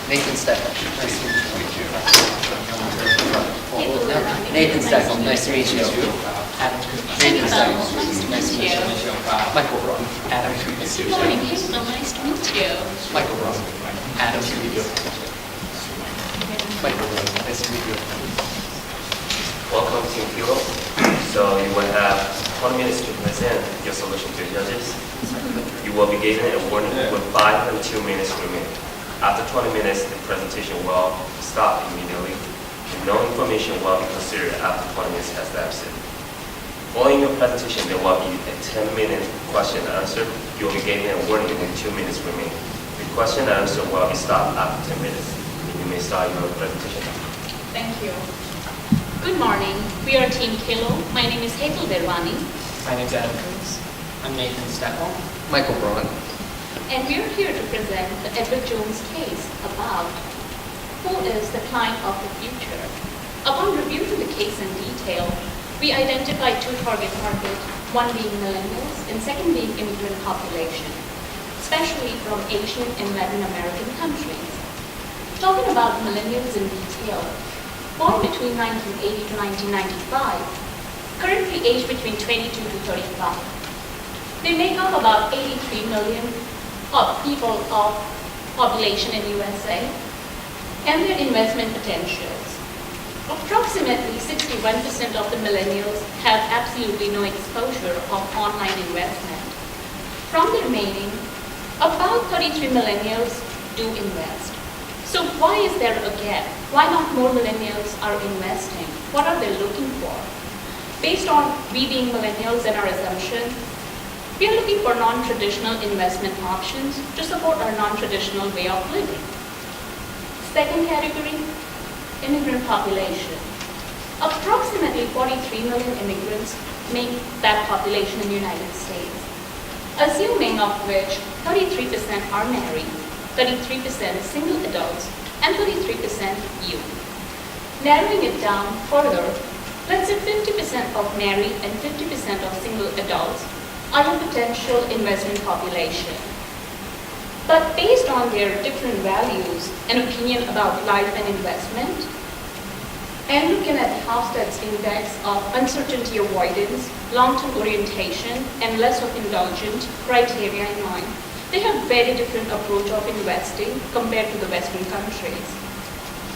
Nathan Steckel. Nice to meet you. Nathan Steckel. Nice to meet you. Adam. Nathan Steckel. Nice to meet you. Michael Braun. Adam. Good morning, Hazel. Nice to meet you. Michael Braun. Adam. Nice to meet you. Michael Braun. Nice to meet you. Welcome to Kilo. So you will have 20 minutes to present your solution to judges. You will be given a warning with 5 and 2 minutes remaining. After 20 minutes, the presentation will stop immediately. No information will be considered after 20 minutes has elapsed. Following your presentation, there will be a 10-minute question and answer. You will be given a warning with 2 minutes remaining. The question and answer will be stopped after 10 minutes. You may start your presentation. Thank you. Good morning. We are Team Kilo. My name is Hazel Derwani. My name is Adam Cruz. I'm Nathan Steckel. Michael Braun. And we are here to present the Edward Jones case about who is the client of the future. Upon reviewing the case in detail, we identified 2 target markets, one being millennials and second being immigrant population, especially from Asian and Latin American countries. Talking about millennials in detail, born between 1980 to 1995, currently aged between 22 to 35. They make up about 83 million of people of population in USA and their investment potentials. Approximately 61% of the millennials have absolutely no exposure of online investment. From the remaining, about 33 millennials do invest. So why is there a gap? Why not more millennials are investing? What are they looking for? Based on we being millennials and our assumption, we are looking for non-traditional investment options to support our non-traditional way of living. Second category, immigrant population. Approximately 43 million immigrants make that population in the United States, assuming of which 33% are married, 33% single adults, and 33% youth. Narrowing it down further, let's say 50% of married and 50% of single adults are a potential investment population. But based on their different values and opinion about life and investment, and looking at Hofstede's index of uncertainty avoidance, long-term orientation, and less of indulgent criteria in mind, they have very different approach of investing compared to the Western countries.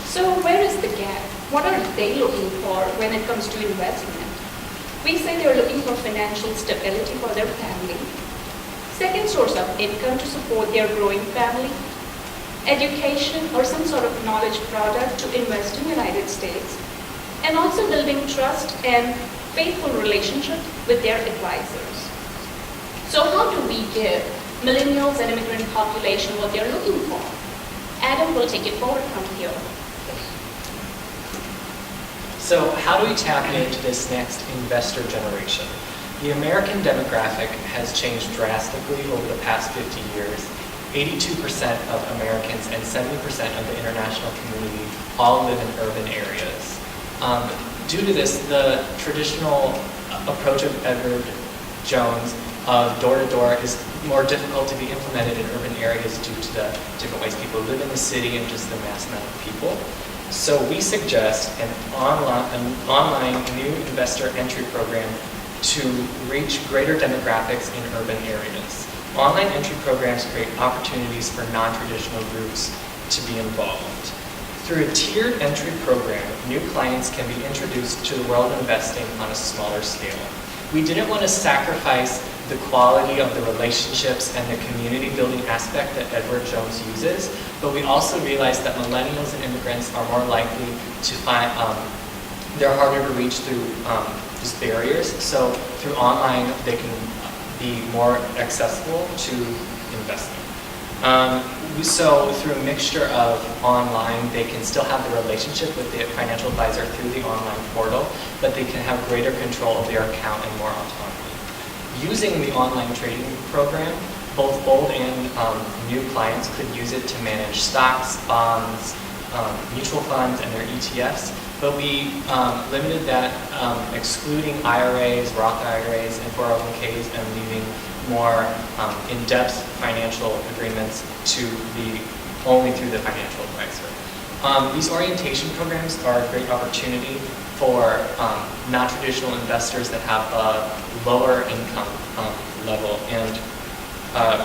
So where is the gap? What are they looking for when it comes to investment? We say they're looking for financial stability for their family, second source of income to support their growing family, education or some sort of knowledge product to invest in the United States, and also building trust and faithful relationship with their advisors. So how do we give millennials and immigrant population what they're looking for? Adam will take it forward from here. So how do we tap into this next investor generation? The American demographic has changed drastically over the past 50 years. 82% of Americans and 70% of the international community all live in urban areas. Due to this, the traditional approach of Edward Jones of door-to-door is more difficult to be implemented in urban areas due to the different ways people live in the city and just the mass amount of people. So we suggest an online new investor entry program to reach greater demographics in urban areas. Online entry programs create opportunities for non-traditional groups to be involved. Through a tiered entry program, new clients can be introduced to the world of investing on a smaller scale. We didn't want to sacrifice the quality of the relationships and the community building aspect that Edward Jones uses, but we also realized that millennials and immigrants are more likely to find, they're harder to reach through just barriers, so through online they can be more accessible to investing. So through a mixture of online, they can still have the relationship with the financial advisor through the online portal, but they can have greater control of their account and more autonomy. Using the online trading program, both old and new clients could use it to manage stocks, bonds, mutual funds, and their ETFs, but we limited that excluding IRAs, Roth IRAs, and 401ks, and leaving more in-depth financial agreements to the only through the financial advisor. These orientation programs are a great opportunity for non-traditional investors that have a lower income level, and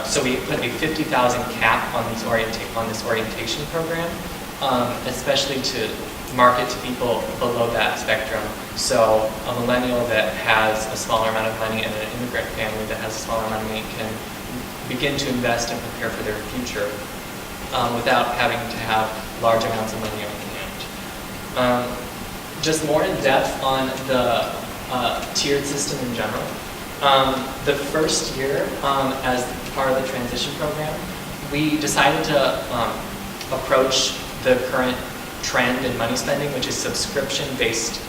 so we put a 50,000 cap on this orientation program, especially to market to people below that spectrum. So a millennial that has a smaller amount of money and an immigrant family that has a smaller amount of money can begin to invest and prepare for their future without having to have large amounts of money on hand. Just more in depth on the tiered system in general. The first year, as part of the transition program, we decided to approach the current trend in money spending, which is subscription-based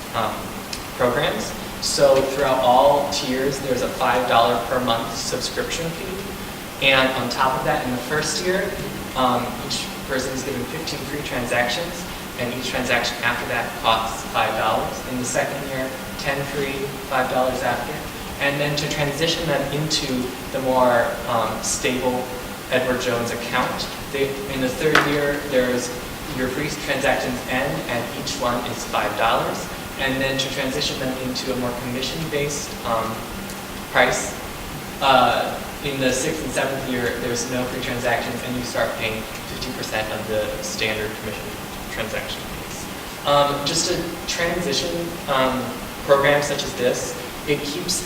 programs. So throughout all tiers, there's a $5 per month subscription fee. And on top of that, in the first year, each person is given 15 free transactions, and each transaction after that costs $5. In the second year, 10 free, $5 after. And then to transition them into the more stable Edward Jones account, in the third year, there's your free transactions end, and each one is $5. And then to transition them into a more commission-based price, in the 6th and 7th year, there's no free transactions, and you start paying 50% of the standard commission transaction fees. Just a transition program such as this, it keeps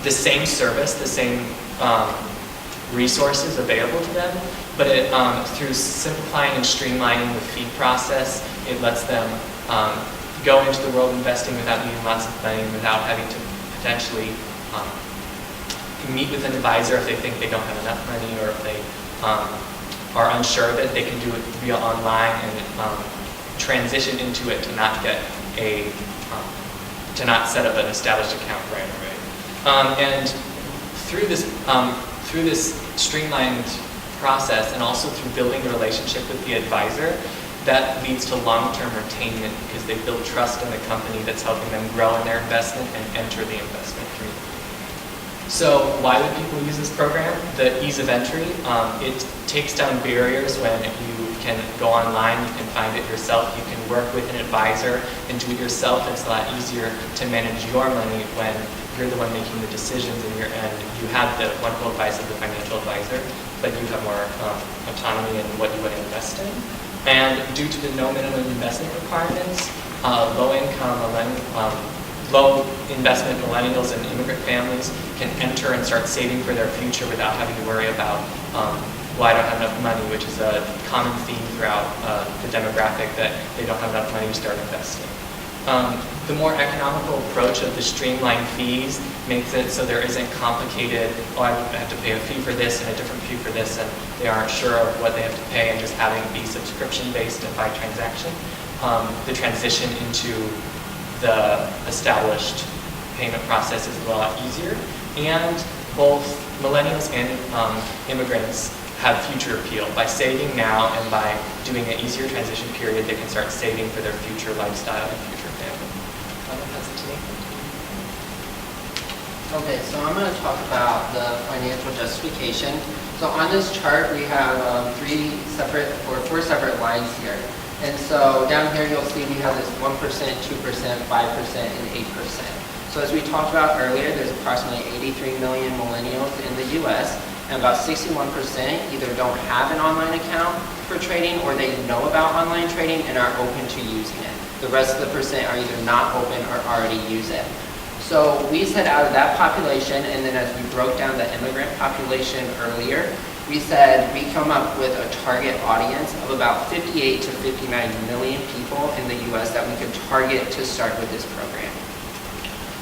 the same service, the same resources available to them, but it, through simplifying and streamlining the fee process, it lets them go into the world investing without needing lots of money, without having to potentially meet with an advisor if they think they don't have enough money, or if they are unsure that they can do it via online, and transition into it to not get to not set up an established account right away. And through this streamlined process, and also through building a relationship with the advisor, that leads to long-term retainment, because they build trust in the company that's helping them grow in their investment and enter the investment community. So why would people use this program? The ease of entry. It takes down barriers when you can go online, you can find it yourself, you can work with an advisor and do it yourself. It's a lot easier to manage your money when you're the one making the decisions, and you have the wonderful advice of the financial advisor, but you have more autonomy in what you want to invest in. And due to the no minimum investment requirements, low investment millennials and immigrant families can enter and start saving for their future without having to worry about, well, I don't have enough money, which is a common theme throughout the demographic, that they don't have enough money to start investing. The more economical approach of the streamlined fees makes it so there isn't complicated, oh, I have to pay a fee for this and a different fee for this, and they aren't sure of what they have to pay, and just having it be subscription-based and by transaction. The transition into the established payment process is a lot easier, and both millennials and immigrants have future appeal. By saving now and by doing an easier transition period, they can start saving for their future lifestyle and future family. Pass it to Nathan. Okay, so I'm going to talk about the financial justification. So on this chart, we have four separate lines here. And so down here, you'll see we have this 1%, 2%, 5%, and 8%. So as we talked about earlier, there's approximately 83 million millennials in the U.S., and about 61% either don't have an online account for trading, or they know about online trading and are open to using it. The rest of the percent are either not open or already use it. So we said out of that population, and then as we broke down the immigrant population earlier, we said we come up with a target audience of about 58 to 59 million people in the U.S. that we could target to start with this program.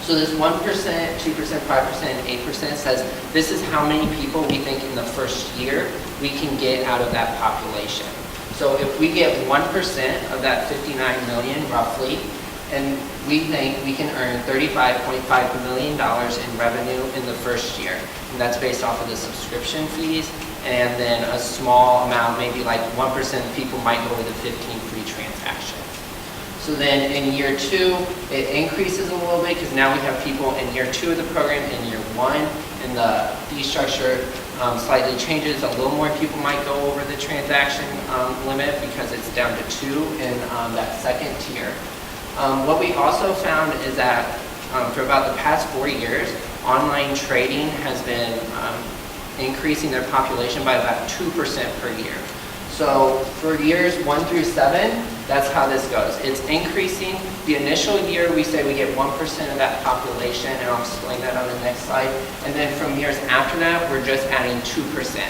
So this 1%, 2%, 5%, and 8% says this is how many people we think in the first year we can get out of that population. So if we get 1% of that 59 million roughly, and we think we can earn $35.5 million in revenue in the first year. And that's based off of the subscription fees, and then a small amount, maybe like 1% of people might go with the 15 free transactions. So then in year 2, it increases a little bit, because now we have people in year 2 of the program, in year 1, and the fee structure slightly changes. A little more people might go over the transaction limit because it's down to 2 in that second tier. What we also found is that for about the past 4 years, online trading has been increasing their population by about 2% per year. So for years 1 through 7, that's how this goes. It's increasing. The initial year, we say we get 1% of that population, and I'll explain that on the next slide. And then from years after that, we're just adding 2%.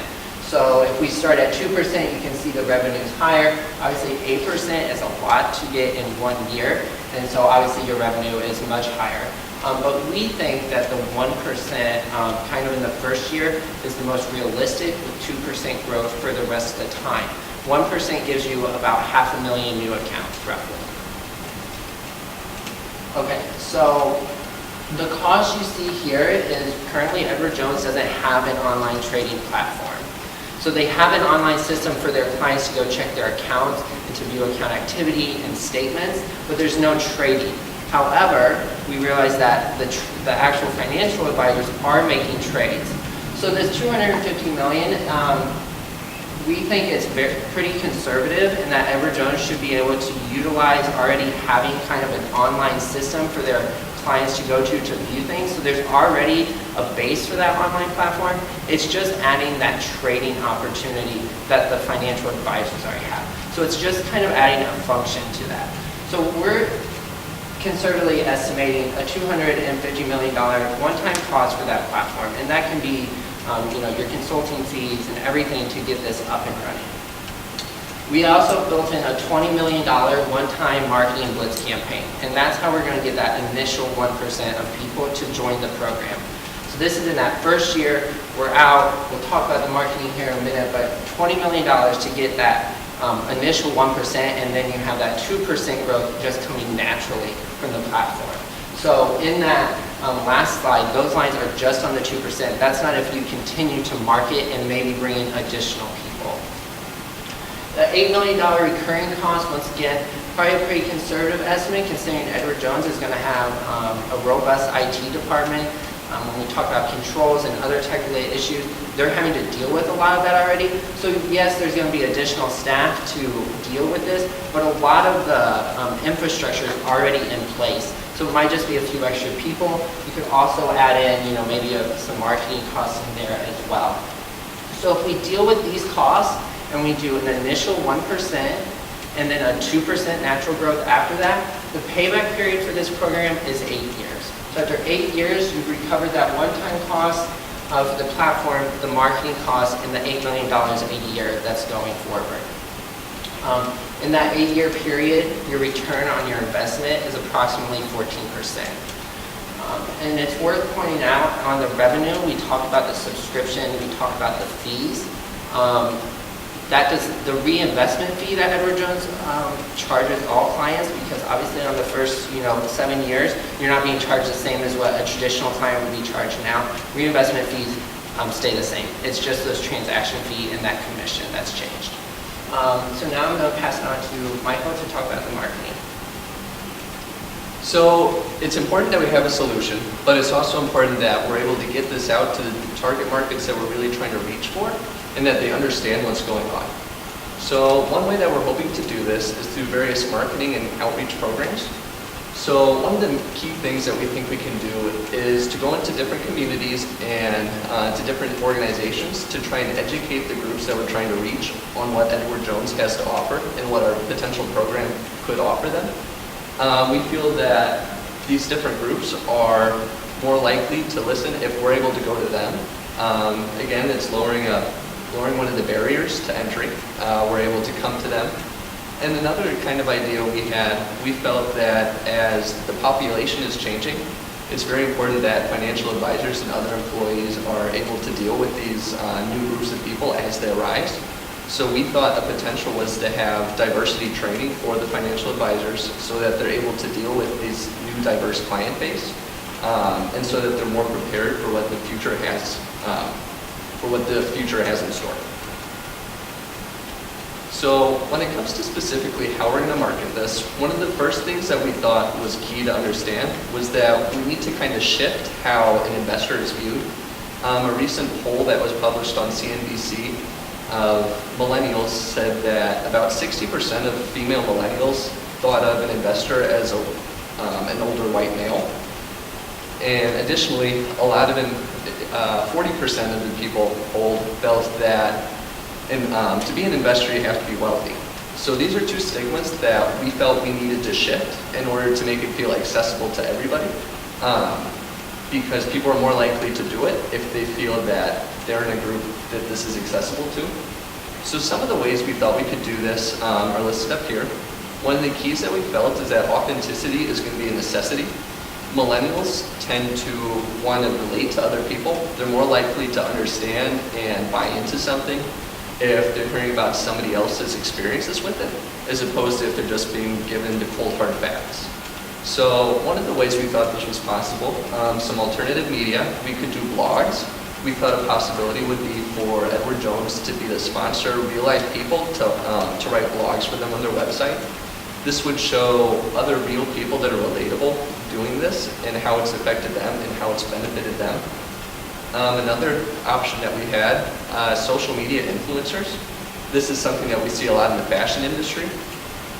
So if we start at 2%, you can see the revenue is higher. Obviously, 8% is a lot to get in 1 year, and so obviously your revenue is much higher. But we think that the 1% kind of in the first year is the most realistic, with 2% growth for the rest of the time. 1% gives you about 500,000 new accounts, roughly. Okay, so the cost you see here is currently Edward Jones doesn't have an online trading platform. So they have an online system for their clients to go check their accounts and to view account activity and statements, but there's no trading. However, we realize that the actual financial advisors are making trades. So this $250 million, we think it's pretty conservative, and that Edward Jones should be able to utilize already having kind of an online system for their clients to go to view things. So there's already a base for that online platform. It's just adding that trading opportunity that the financial advisors already have. So it's just kind of adding a function to that. So we're conservatively estimating a $250 million one-time cost for that platform, and that can be your consulting fees and everything to get this up and running. We also built in a $20 million one-time marketing blitz campaign, and that's how we're going to get that initial 1% of people to join the program. So this is in that first year. We're out. We'll talk about the marketing here in a minute, but $20 million to get that initial 1%, and then you have that 2% growth just coming naturally from the platform. So in that last slide, those lines are just on the 2%. That's not if you continue to market and maybe bring in additional people. The $8 million recurring cost, once again, probably a pretty conservative estimate considering Edward Jones is going to have a robust IT department. When we talk about controls and other tech-related issues, they're having to deal with a lot of that already. So yes, there's going to be additional staff to deal with this, but a lot of the infrastructure is already in place. So it might just be a few extra people. You could also add in, maybe some marketing costs in there as well. So if we deal with these costs and we do an initial 1% and then a 2% natural growth after that, the payback period for this program is 8 years. So after 8 years, you've recovered that one-time cost of the platform, the marketing cost, and the $8 million a year that's going forward. In that 8-year period, your return on your investment is approximately 14%. And it's worth pointing out on the revenue, we talked about the subscription, we talked about the fees. The reinvestment fee that Edward Jones charges all clients, because obviously on the first 7 years, you're not being charged the same as what a traditional client would be charged now. Reinvestment fees stay the same. It's just those transaction fee and that commission that's changed. So now I'm going to pass it on to Michael to talk about the marketing. So it's important that we have a solution, but it's also important that we're able to get this out to the target markets that we're really trying to reach for, and that they understand what's going on. So one way that we're hoping to do this is through various marketing and outreach programs. So one of the key things that we think we can do is to go into different communities and to different organizations to try and educate the groups that we're trying to reach on what Edward Jones has to offer and what our potential program could offer them. We feel that these different groups are more likely to listen if we're able to go to them. Again, it's lowering one of the barriers to entry. We're able to come to them. And another kind of idea we felt that as the population is changing, it's very important that financial advisors and other employees are able to deal with these new groups of people as they arise. So we thought the potential was to have diversity training for the financial advisors so that they're able to deal with this new diverse client base, and so that they're more prepared for what the future has in store. So when it comes to specifically how we're going to market this, one of the first things that we thought was key to understand was that we need to kind of shift how an investor is viewed. A recent poll that was published on CNBC of millennials said that about 60% of female millennials thought of an investor as an older white male. And additionally, a lot of 40% of the people polled felt that to be an investor, you have to be wealthy. So these are two stigmas that we felt we needed to shift in order to make it feel accessible to everybody. Because people are more likely to do it if they feel that they're in a group that this is accessible to. So some of the ways we felt we could do this are listed up here. One of the keys that we felt is that authenticity is going to be a necessity. Millennials tend to want to relate to other people. They're more likely to understand and buy into something if they're hearing about somebody else's experiences with it, as opposed to if they're just being given the cold hard facts. So one of the ways we thought this was possible, some alternative media, we could do blogs. We thought a possibility would be for Edward Jones to be the sponsor, real life people to write blogs for them on their website. This would show other real people that are relatable doing this and how it's affected them and how it's benefited them. Another option that we had, social media influencers. This is something that we see a lot in the fashion industry,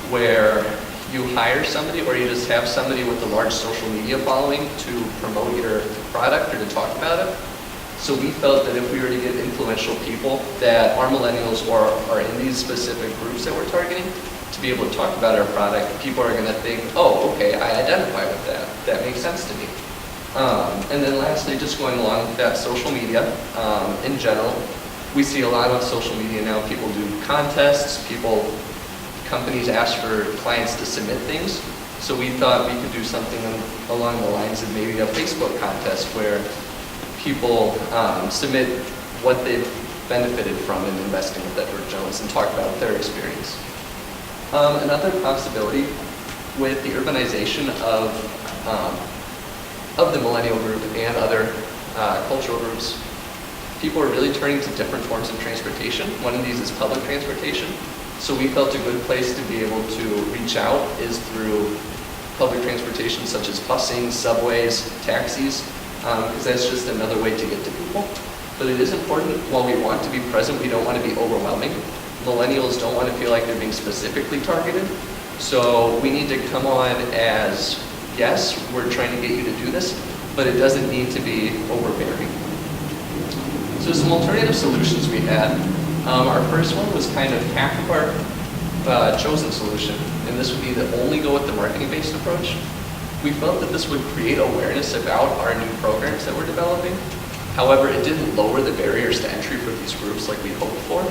where you hire somebody or you just have somebody with a large social media following to promote your product or to talk about it. So we felt that if we were to get influential people that are millennials or are in these specific groups that we're targeting, to be able to talk about our product, people are going to think, oh, okay, I identify with that. That makes sense to me. And then lastly, just going along with that, social media in general. We see a lot on social media now. People do contests, companies ask for clients to submit things. So we thought we could do something along the lines of maybe a Facebook contest where people submit what they've benefited from in investing with Edward Jones and talk about their experience. Another possibility with the urbanization of the millennial group and other cultural groups, people are really turning to different forms of transportation. One of these is public transportation. So we felt a good place to be able to reach out is through public transportation such as busing, subways, taxis, because that's just another way to get to people. But it is important, while we want to be present, we don't want to be overwhelming. Millennials don't want to feel like they're being specifically targeted. So we need to come on as, yes, we're trying to get you to do this, but it doesn't need to be overbearing. So some alternative solutions we had. Our first one was kind of half of our chosen solution, and this would be to only go with the marketing-based approach. We felt that this would create awareness about our new programs that we're developing. However, it didn't lower the barriers to entry for these groups like we hoped for.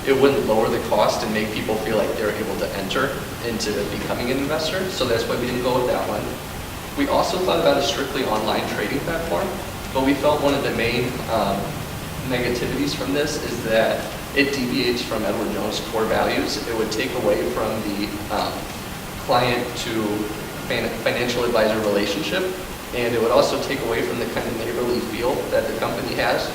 It wouldn't lower the cost and make people feel like they're able to enter into becoming an investor, so that's why we didn't go with that one. We also thought about a strictly online trading platform, but we felt one of the main negativities from this is that it deviates from Edward Jones' core values. It would take away from the client to financial advisor relationship, and it would also take away from the kind of neighborly feel that the company has.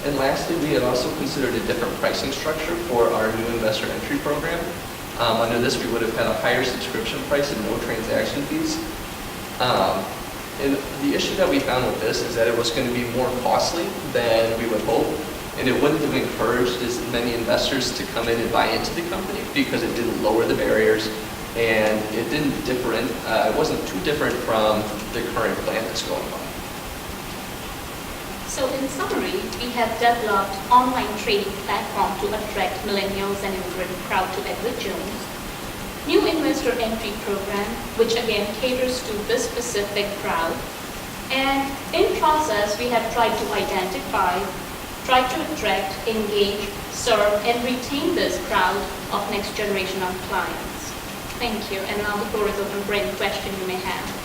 And lastly, we had also considered a different pricing structure for our new investor entry program. Under this, we would have had a higher subscription price and no transaction fees. And the issue that we found with this is that it was going to be more costly than we would hope, and it wouldn't have encouraged as many investors to come in and buy into the company because it didn't lower the barriers, and it wasn't too different from the current plan that's going on. So in summary, we have developed online trading platform to attract millennials and immigrant crowd to Edward Jones. New investor entry program, which again caters to this specific crowd. And in process, we have tried to identify, try to attract, engage, serve, and retain this crowd of next generation of clients. Thank you. And now the floor is open for any question you may have.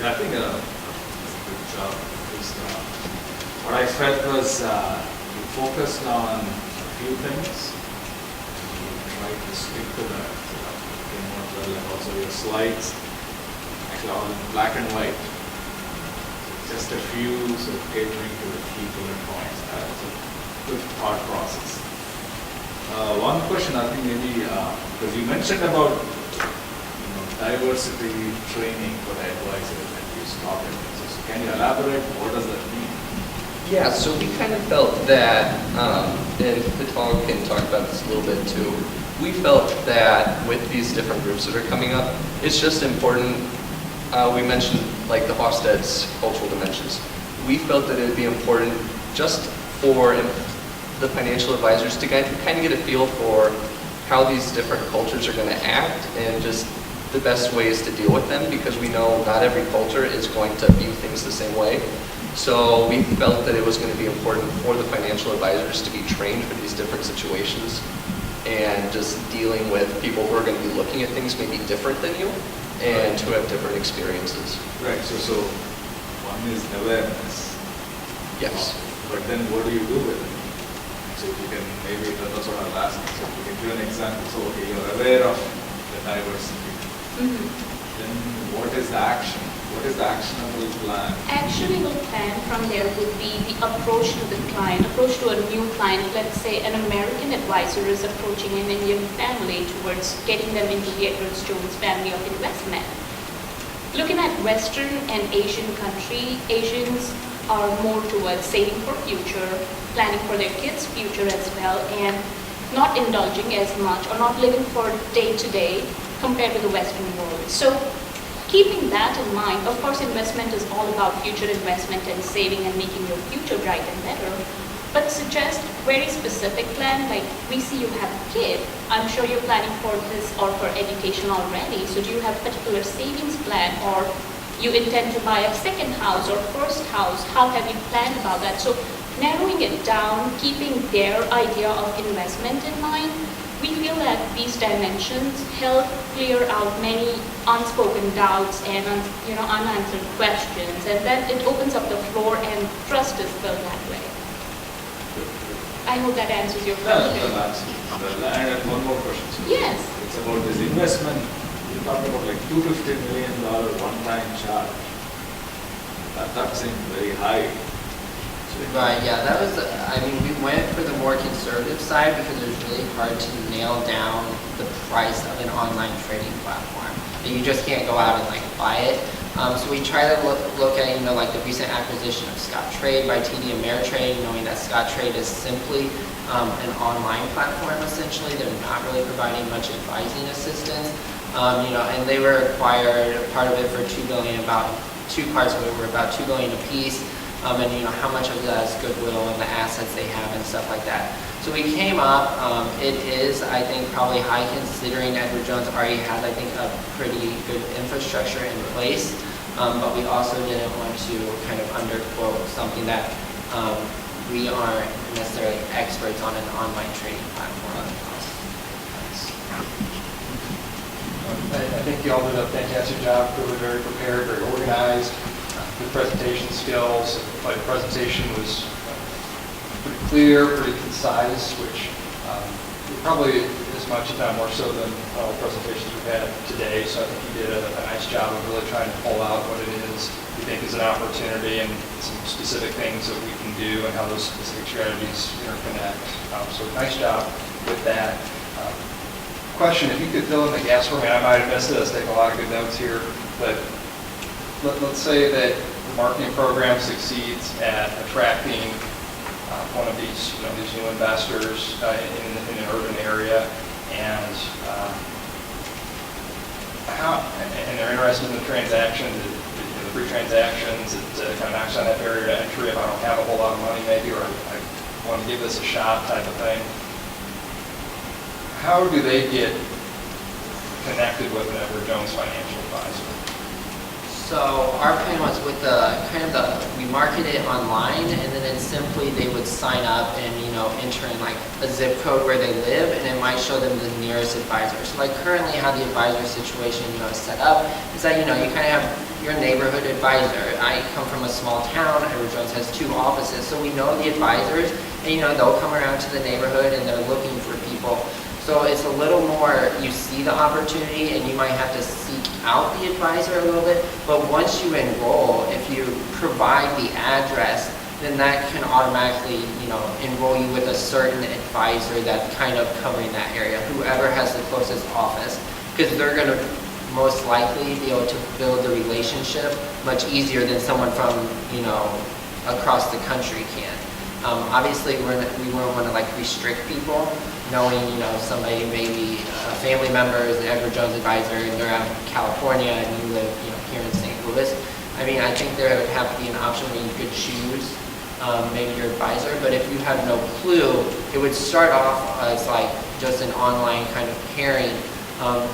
Yeah, I think it's a good job. Because, what I felt was you focused on a few things. You tried to stick to that. Came out well, and also your slides, actually all in black and white. Just a few sort of catering to the key bullet points. That's a good thought process. One question, I think maybe, because you mentioned about, diversity training for the advisors that you started. So can you elaborate, what does that mean? Yeah, so we kind of felt that, and Vital can talk about this a little bit too, we felt that with these different groups that are coming up, it's just important, we mentioned like the Hofstede's cultural dimensions. We felt that it would be important just for the financial advisors to kind of get a feel for how these different cultures are going to act and just the best ways to deal with them, because we know not every culture is going to view things the same way. So we felt that it was going to be important for the financial advisors to be trained for these different situations and just dealing with people who are going to be looking at things maybe different than you and who have different experiences. Right, so one is awareness. Yes. But then what do you do with it? So if you can, maybe that's what I'm asking. So if you can give an example, so okay, you're aware of the diversity. Then what is the action? What is the actionable plan? Actionable plan from there would be the approach to the client, approach to a new client. Let's say an American advisor is approaching an Indian family towards getting them into the Edwards Jones family of investment. Looking at Western and Asian country, Asians are more towards saving for future, planning for their kids' future as well, and not indulging as much or not living for day to day compared to the Western world. So keeping that in mind, of course, investment is all about future investment and saving and making your future bright and better. But suggest very specific plan, like we see you have a kid. I'm sure you're planning for this or for education already. So do you have a particular savings plan, or you intend to buy a second house or first house? How have you planned about that? So narrowing it down, keeping their idea of investment in mind, we feel that these dimensions help clear out many unspoken doubts and unanswered questions, and then it opens up the floor and trust is built that way. I hope that answers your question. And one more question. So Yes. It's about this investment. You're talking about like $250 million one-time charge. That seems very high. Right, yeah, that was, we went for the more conservative side because it was really hard to nail down the price of an online trading platform. And you just can't go out and buy it. So we try to look at, the recent acquisition of Scottrade by TD Ameritrade, knowing that Scottrade is simply an online platform essentially. They're not really providing much advising assistance. And they were acquired, part of it for $2 billion, about two parts of it were about $2 billion apiece. And how much of that is goodwill and the assets they have and stuff like that. So we came up, it is, I think, probably high considering Edward Jones already had, I think, a pretty good infrastructure in place. But we also didn't want to kind of underquote something that we aren't necessarily experts on an online trading platform. I think you all did a fantastic job, clearly very prepared, very organized, good presentation skills. The presentation was pretty clear, pretty concise, which probably as much, if not more so, than all the presentations we've had today. So I think you did a nice job of really trying to pull out what it is you think is an opportunity and some specific things that we can do and how those specific strategies interconnect. So nice job with that. Question, if you could fill in the gaps for me, I might have missed it. I was taking a lot of good notes here, but let's say that the marketing program succeeds at attracting one of these new investors in an urban area, and they're interested in the transaction, the free transactions. It kind of knocks down that barrier to entry. If I don't have a whole lot of money, maybe, or I want to give this a shot, type of thing. How do they get connected with an Edward Jones financial advisor? So our plan was with we market it online, and then it's simply they would sign up and enter in a zip code where they live, and it might show them the nearest advisor. So currently how the advisor situation is set up is that you kind of have your neighborhood advisor. I come from a small town. Edward Jones has 2 offices, so we know the advisors, and they'll come around to the neighborhood and they're looking for people. So it's a little more, you see the opportunity and you might have to seek out the advisor a little bit, but once you enroll, if you provide the address then that can automatically, enroll you with a certain advisor that's kind of covering that area, whoever has the closest office, because they're going to most likely be able to build the relationship much easier than someone from, across the country can. Obviously, we won't want to restrict people, knowing, somebody may be a family member is the Edward Jones advisor and they're out in California and you live, here in St. Louis. I mean, I think there would have to be an option where you could choose maybe your advisor, but if you have no clue, it would start off as just an online kind of pairing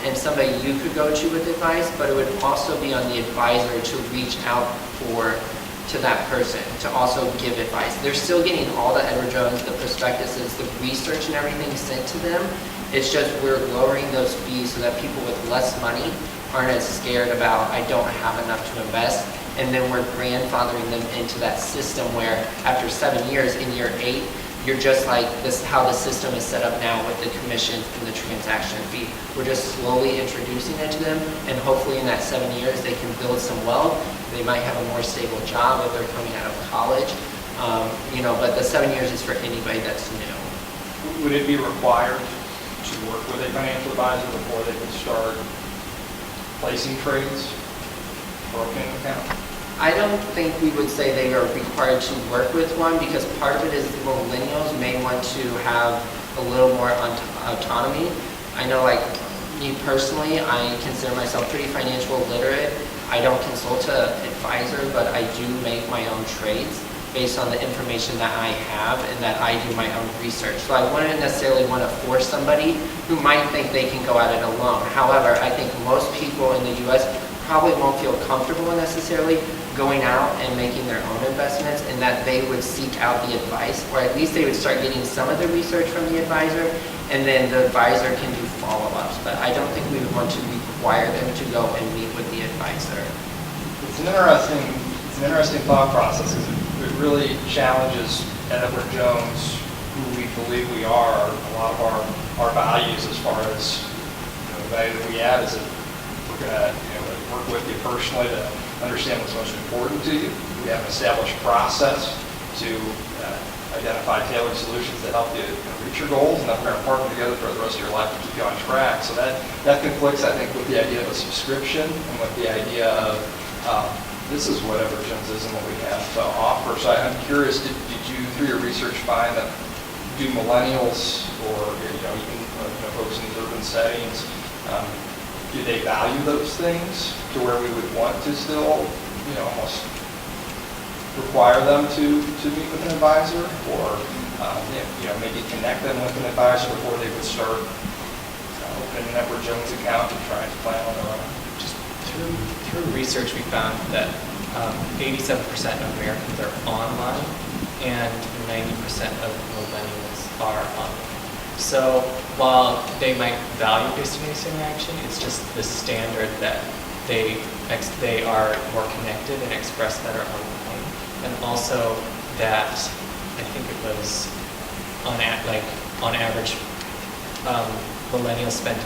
and somebody you could go to with advice, but it would also be on the advisor to reach out to that person to also give advice. They're still getting all the Edward Jones, the prospectuses, the research and everything sent to them. It's just we're lowering those fees so that people with less money aren't as scared about, I don't have enough to invest. And then we're grandfathering them into that system where after 7 years, in year 8, you're just like this, how the system is set up now with the commissions and the transaction fee. We're just slowly introducing it to them, and hopefully in that 7 years they can build some wealth. They might have a more stable job if they're coming out of college, but the 7 years is for anybody that's new. Would it be required to work with a financial advisor before they could start placing trades for a opening account? I don't think we would say they are required to work with one, because part of it is millennials may want to have a little more autonomy. I know, me personally, I consider myself pretty financial literate. I don't consult an advisor, but I do make my own trades based on the information that I have and that I do my own research. So I wouldn't necessarily want to force somebody who might think they can go at it alone. However, I think most people in the U.S. probably won't feel comfortable necessarily going out and making their own investments, and that they would seek out the advice, or at least they would start getting some of the research from the advisor, and then the advisor can do follow-ups. But I don't think we would want to require them to go and meet with the advisor. It's an interesting thought process, because it really challenges Edward Jones, who we believe we are, a lot of our values as far as the value that we add is that we're going to work with you personally to understand what's most important to you. We have an established process to identify tailored solutions that help you reach your goals, and that we're going to partner together for the rest of your life to keep you on track. So that conflicts, I think, with the idea of a subscription and with the idea of this is what Edward Jones is and what we have to offer. So I'm curious, did you, through your research, find that do millennials or even folks in these urban settings, do they value those things to where we would want to still, almost require them to meet with an advisor, or maybe connect them with an advisor before they would start opening an Edward Jones account and trying to plan on their own? Just through research, we found that 87% of Americans are online and 90% of millennials are online. So while they might value face-to-face interaction, it's just the standard that they are more connected and express better online. And also that I think it was on average, millennials spend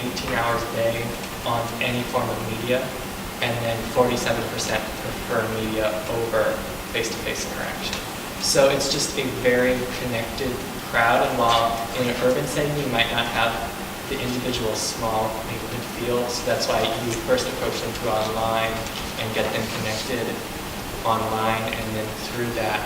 18 hours a day on any form of media, and then 47% prefer media over face-to-face interaction. So it's just a very connected crowd, and while in an urban setting you might not have the individual small neighborhood feel, so that's why you first approach them through online and get them connected online, and then through that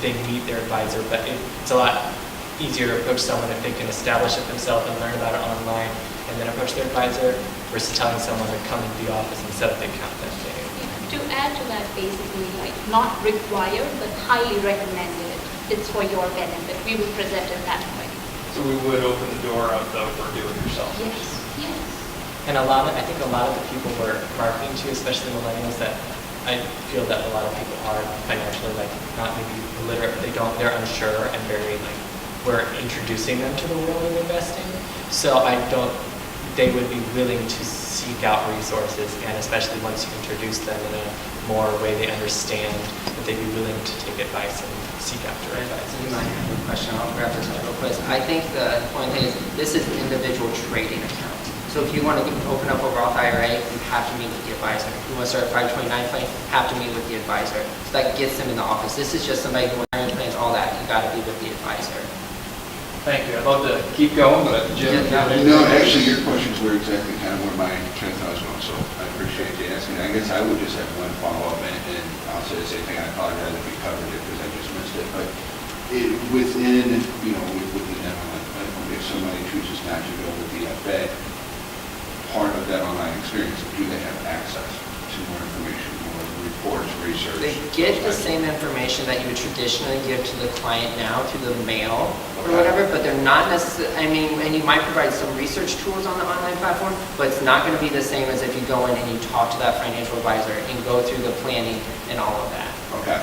they meet their advisor. But it's a lot easier to approach someone if they can establish it themselves and learn about it online, and then approach their advisor, versus telling someone to come into the office and set up the account that day. To add to that, basically, not required, but highly recommended. It's for your benefit. We will present it that way. So we would open the door up, though, for do-it-yourself. Yes. And I think a lot of the people we're marketing to, especially millennials, that I feel that a lot of people are financially not maybe illiterate, but they're unsure and very we're introducing them to the world of investing. So they would be willing to seek out resources, and especially once you introduce them in a more way they understand, that they'd be willing to take advice and seek after advice. You might have a question. I'll grab this real quick. I think the important thing is this is an individual trading account. So if you want to open up a Roth IRA, you have to meet with the advisor. You want to start a 529 plan, have to meet with the advisor. So that gets them in the office. This is just somebody who wants plans, all that, you got to be with the advisor. Thank you. I'd love to keep going, but Jim. No, actually, your questions were exactly kind of where my train of thought was going, so I appreciate you asking. I guess I would just have one follow-up, and I'll say the same thing. I apologize if we covered it because I just missed it, but within, with the demo, if somebody chooses not to go with the FA, part of that online experience, do they have access to more information, more reports, research? They get the same information that you would traditionally give to the client now through the mail or Okay. whatever, but they're not necessarily, I mean, and you might provide some research tools on the online platform, but it's not going to be the same as if you go in and you talk to that financial advisor and go through the planning and all of that. Okay.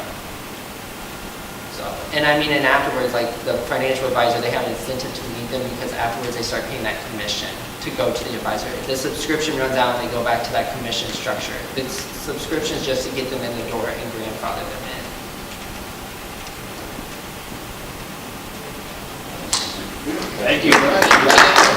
So, and I mean, and afterwards, like the financial advisor, they have an incentive to lead them because afterwards they start paying that commission to go to the advisor. If the subscription runs out and they go back to that commission structure. It's subscriptions just to get them in the door and grandfather them in. Thank you.